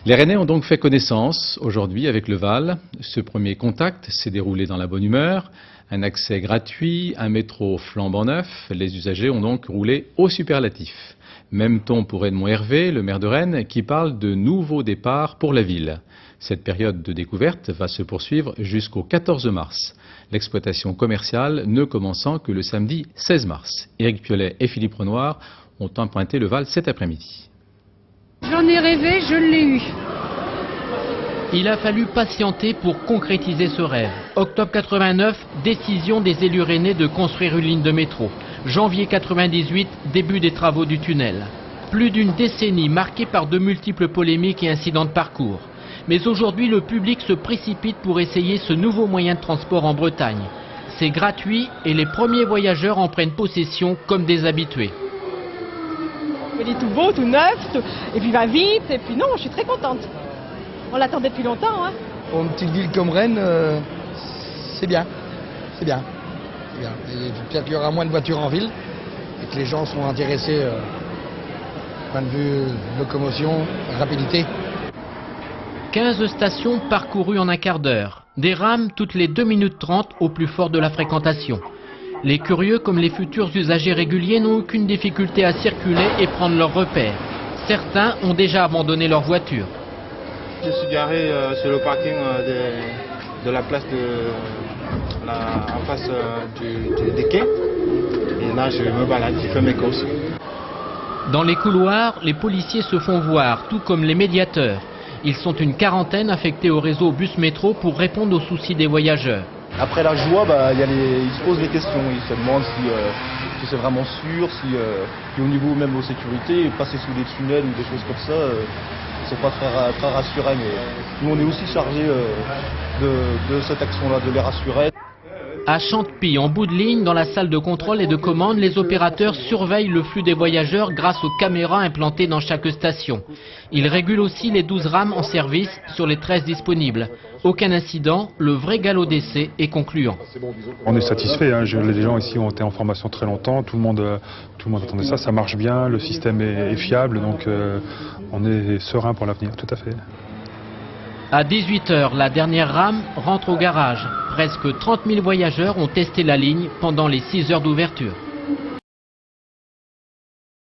Les Rennais ont donc fait connaissance aujourd'hui avec le Val. Ce premier contact s'est déroulé dans la bonne humeur. Un accès gratuit, un métro flambant neuf. Les usagers ont donc roulé au superlatif. Même ton pour Edmond Hervé, le maire de Rennes, qui parle de nouveaux départs pour la ville. Cette période de découverte va se poursuivre jusqu'au 14 mars. L'exploitation commerciale ne commençant que le samedi 16 mars. Éric Piolet et Philippe Renoir ont emprunté le Val cet après-midi. J'en ai rêvé, je l'ai eu. Il a fallu patienter pour concrétiser ce rêve. Octobre 89, décision des élus rennais de construire une ligne de métro. Janvier 98, début des travaux du tunnel. Plus d'une décennie marquée par de multiples polémiques et incidents de parcours. Mais aujourd'hui, le public se précipite pour essayer ce nouveau moyen de transport en Bretagne. C'est gratuit et les premiers voyageurs en prennent possession comme des habitués. Il est tout beau, tout neuf, et puis va vite, et puis non, je suis très contente. On l'attendait depuis longtemps. Hein. Pour une petite ville comme Rennes, c'est bien. C'est bien. Peut-être qu'il y aura moins de voitures en ville, et que les gens seront intéressés, point de vue locomotion, rapidité. 15 stations parcourues en un quart d'heure. Des rames toutes les 2 minutes 30 au plus fort de la fréquentation. Les curieux comme les futurs usagers réguliers n'ont aucune difficulté à circuler et prendre leurs repères. Certains ont déjà abandonné leur voiture. Je suis garé sur le parking de la place en face des quais. Et là, je me balade, je fais mes courses. Dans les couloirs, les policiers se font voir, tout comme les médiateurs. Ils sont une quarantaine affectés au réseau bus-métro pour répondre aux soucis des voyageurs. Après la joie, ils se posent des questions, ils se demandent si c'est vraiment sûr, puis au niveau même de sécurité, passer sous des tunnels ou des choses comme ça, c'est pas très rassurant. Mais nous on est aussi chargés de cette action-là, de les rassurer. À Chantepie, en bout de ligne, dans la salle de contrôle et de commande, les opérateurs surveillent le flux des voyageurs grâce aux caméras implantées dans chaque station. Ils régulent aussi les 12 rames en service sur les 13 disponibles. Aucun incident, le vrai galop d'essai est concluant. On est satisfait, hein. Les gens ici ont été en formation très longtemps, tout le monde attendait ça marche bien, le système est fiable, donc on est serein pour l'avenir, tout à fait. À 18 h, la dernière rame rentre au garage. Presque 30 000 voyageurs ont testé la ligne pendant les 6 heures d'ouverture.